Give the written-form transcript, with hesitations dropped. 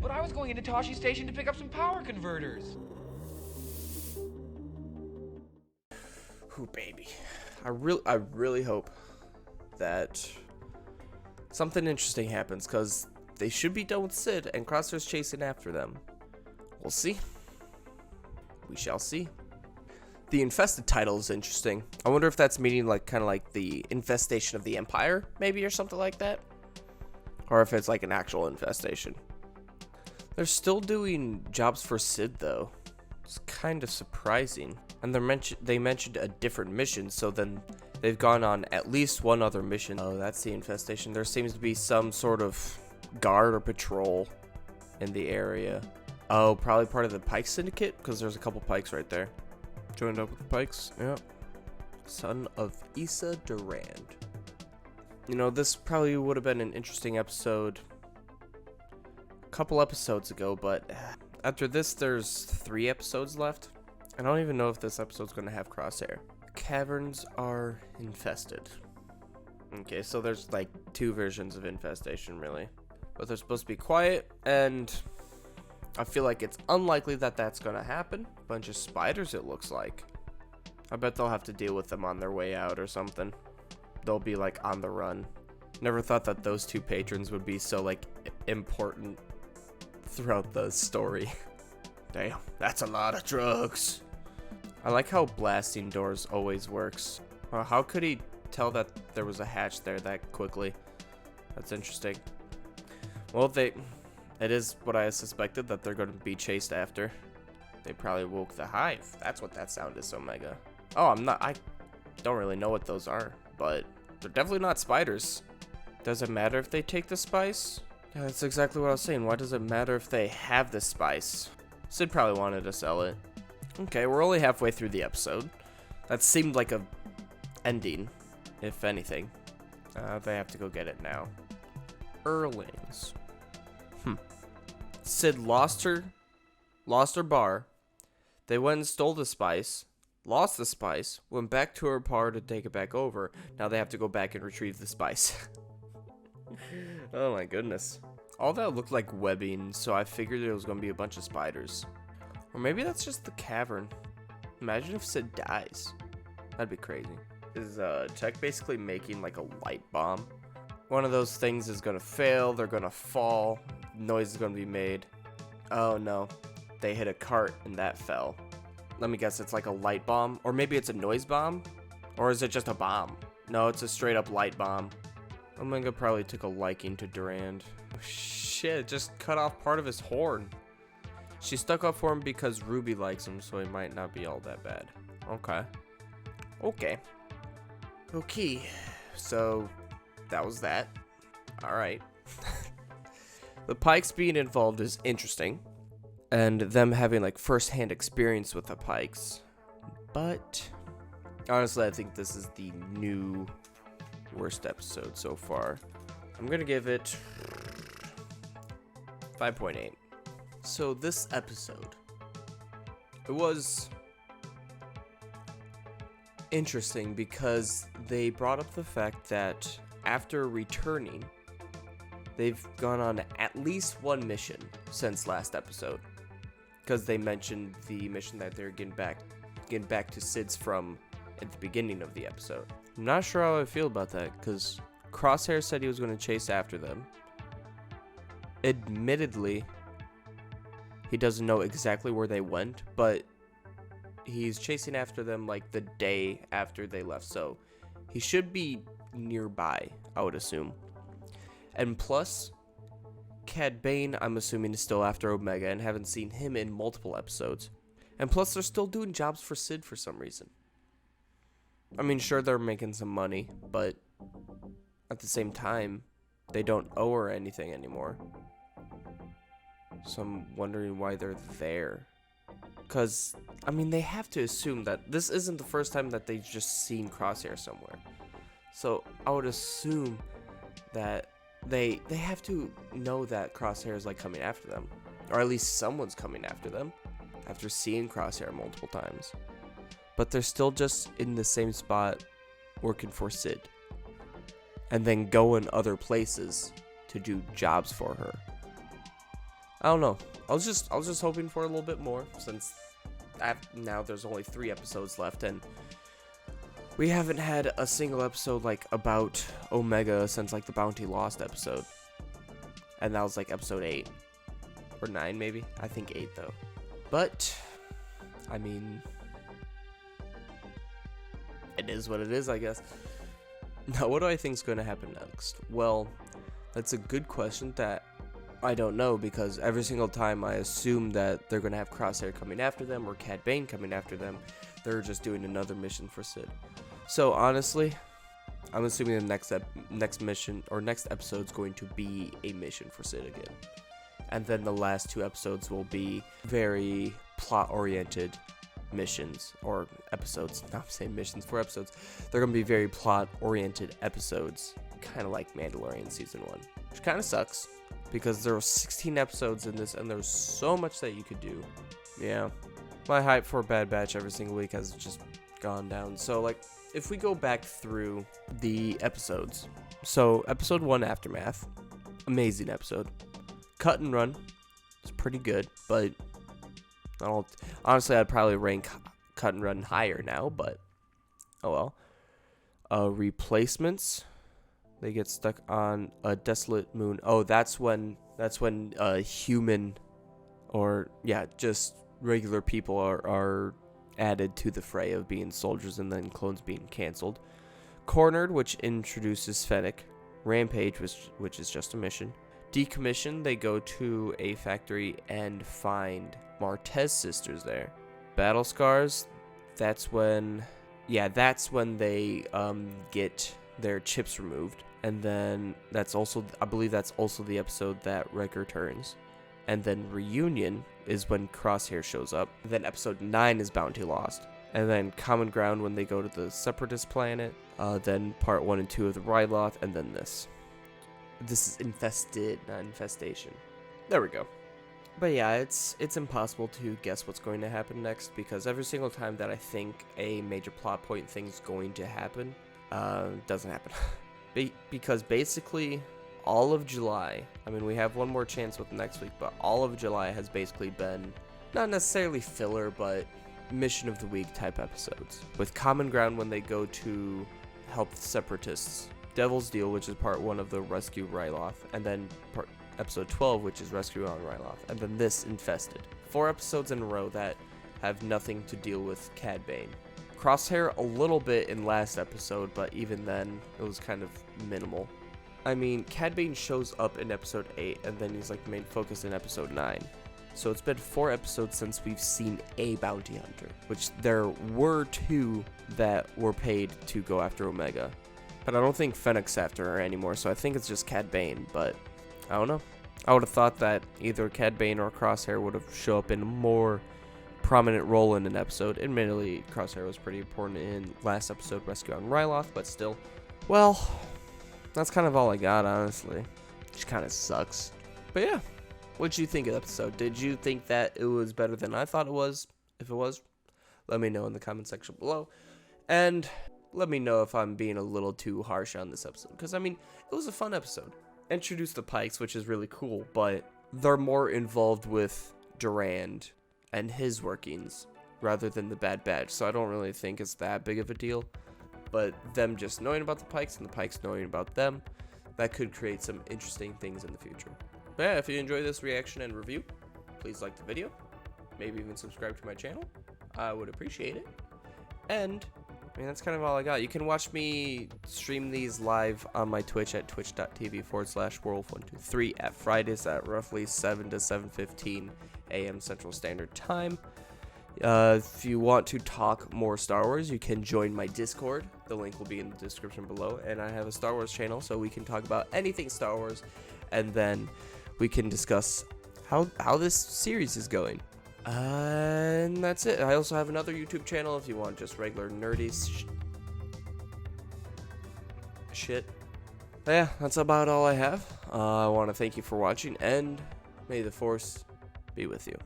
But I was going into Tosche Station to pick up some power converters. Ooh, baby. I really hope that something interesting happens, because they should be done with Sid and Crosshair's chasing after them. We'll see. We shall see. The Infested title is interesting. I wonder if that's meaning like kind of like the infestation of the Empire, maybe, or something like that. Or if it's like an actual infestation. They're still doing jobs for Sid though. It's kind of surprising. And they mentioned a different mission, so then they've gone on at least one other mission. Oh, that's the infestation. There seems to be some sort of guard or patrol in the area. Oh, probably part of the Pike Syndicate, because there's a couple Pikes right there. Joined up with the Pikes. Yep. Son of Issa Durand. You know, this probably would have been an interesting episode a couple episodes ago, but after this, there's 3 episodes left. I don't even know if this episode's going to have Crosshair. Caverns are infested. Okay, so there's like 2 versions of infestation, really. But they're supposed to be quiet, and I feel like it's unlikely that that's going to happen. Bunch of spiders, it looks like. I bet they'll have to deal with them on their way out or something. They'll be like on the run. Never thought that those 2 patrons would be so like important throughout the story. Damn, that's a lot of drugs. I like how blasting doors always works. How could he tell that there was a hatch there that quickly? That's interesting. Well, it is what I suspected, that they're going to be chased after. They probably woke the hive. That's what that sound is, Omega. Oh, I don't really know what those are, but they're definitely not spiders. Does it matter if they take the spice? Yeah, that's exactly what I was saying. Why does it matter if they have the spice? Sid probably wanted to sell it. Okay, we're only halfway through the episode. That seemed like a ending, if anything. They have to go get it now. Erlings. Sid lost her bar. They went and stole the spice, lost the spice, went back to her bar to take it back over. Now they have to go back and retrieve the spice. Oh my goodness. All that looked like webbing, so I figured there was going to be a bunch of spiders. Or maybe that's just the cavern. Imagine if Sid dies. That'd be crazy. Is Tech basically making like a light bomb? One of those things is going to fail, they're going to fall, noise is going to be made. Oh no, they hit a cart and that fell. Let me guess, it's like a light bomb? Or maybe it's a noise bomb? Or is it just a bomb? No, it's a straight up light bomb. Omega probably took a liking to Durand. Oh, shit, just cut off part of his horn. She stuck up for him because Ruby likes him, so he might not be all that bad. Okay, so that was that. Alright. The Pikes being involved is interesting, and them having like first-hand experience with the Pikes. But honestly, I think this is the new worst episode so far. I'm gonna give it 5.8. So this episode, it was interesting because they brought up the fact that after returning, they've gone on at least 1 mission since last episode, because they mentioned the mission that they're getting back to Sid's from at the beginning of the episode. I'm not sure how I feel about that, because Crosshair said he was going to chase after them. Admittedly, he doesn't know exactly where they went, but he's chasing after them like the day after they left, so he should be nearby, I would assume. And plus, Cad Bane, I'm assuming, is still after Omega, and haven't seen him in multiple episodes. And plus, they're still doing jobs for Sid for some reason. I mean, sure, they're making some money, but at the same time, they don't owe her anything anymore. So I'm wondering why they're there. Because, I mean, they have to assume that this isn't the first time that they've just seen Crosshair somewhere. So I would assume that they have to know that Crosshair is like coming after them. Or at least someone's coming after them after seeing Crosshair multiple times. But they're still just in the same spot working for Sid. And then going other places to do jobs for her. I don't know. I was just hoping for a little bit more, since now there's only 3 episodes left, and we haven't had a single episode like about Omega since like the Bounty Lost episode, and that was like episode 8 or 9 maybe. I think 8 though. But I mean, it is what it is, I guess. Now, what do I think is going to happen next? Well, that's a good question that I don't know, because every single time I assume that they're going to have Crosshair coming after them or Cad Bane coming after them, they're just doing another mission for Sid. So honestly, I'm assuming the next mission or next episode is going to be a mission for Sid again. And then the last 2 episodes will be very plot-oriented missions or episodes. I'm saying missions for episodes. They're going to be very plot-oriented episodes, kind of like Mandalorian Season 1, which kind of sucks, because there were 16 episodes in this, and there's so much that you could do. Yeah, my hype for Bad Batch every single week has just gone down. So, like, if we go back through the episodes, so episode 1, Aftermath, amazing episode. Cut and Run, it's pretty good, but honestly, I'd probably rank Cut and Run higher now, but oh well. Replacements. They get stuck on a desolate moon. Oh, that's when human, or yeah, just regular people are added to the fray of being soldiers, and then clones being canceled. Cornered, which introduces Fennec. Rampage, which is just a mission. Decommission, they go to a factory and find Martez sisters there. Battle Scars, that's when they get their chips removed. And then I believe that's also the episode that Wrecker turns. And then Reunion is when Crosshair shows up. And then episode 9 is Bounty Lost. And then Common Ground when they go to the Separatist planet. Then part 1 and 2 of the Ryloth, and then this. This is Infested, not Infestation. There we go. But yeah, it's impossible to guess what's going to happen next, because every single time that I think a major plot point thing's going to happen, doesn't happen. Because basically, all of July, I mean, we have one more chance with next week, but all of July has basically been, not necessarily filler, but mission of the week type episodes. With Common Ground when they go to help the Separatists. Devil's Deal, which is part 1 of the Rescue Ryloth, and then episode 12, which is Rescue on Ryloth, and then this, Infested. 4 episodes in a row that have nothing to deal with Cad Bane. Crosshair a little bit in last episode, but even then, it was kind of minimal. I mean, Cad Bane shows up in episode 8, and then he's like the main focus in episode 9. So it's been 4 episodes since we've seen a bounty hunter, which there were 2 that were paid to go after Omega. But I don't think Fennec's after her anymore, so I think it's just Cad Bane, but I don't know. I would have thought that either Cad Bane or Crosshair would have shown up in a more prominent role in an episode. Admittedly, Crosshair was pretty important in last episode, Rescue on Ryloth, but still. Well, that's kind of all I got, honestly. Which kind of sucks. But yeah, what did you think of the episode? Did you think that it was better than I thought it was? If it was, let me know in the comment section below. And let me know if I'm being a little too harsh on this episode, because I mean, it was a fun episode. Introduced the Pikes, which is really cool, but they're more involved with Durand and his workings rather than the Bad Batch, so I don't really think it's that big of a deal. But them just knowing about the Pikes and the Pikes knowing about them, that could create some interesting things in the future. But yeah, if you enjoyed this reaction and review, please like the video, maybe even subscribe to my channel. I would appreciate it. And I mean, that's kind of all I got. You can watch me stream these live on my Twitch at twitch.tv/werewolf123 at Fridays at roughly 7 to 7:15 a.m. Central Standard Time. If you want to talk more Star Wars, you can join my Discord. The link will be in the description below. And I have a Star Wars channel, so we can talk about anything Star Wars. And then we can discuss how this series is going. And that's it. I also have another YouTube channel if you want just regular nerdy shit. But yeah, that's about all I have. I want to thank you for watching, and may the Force be with you.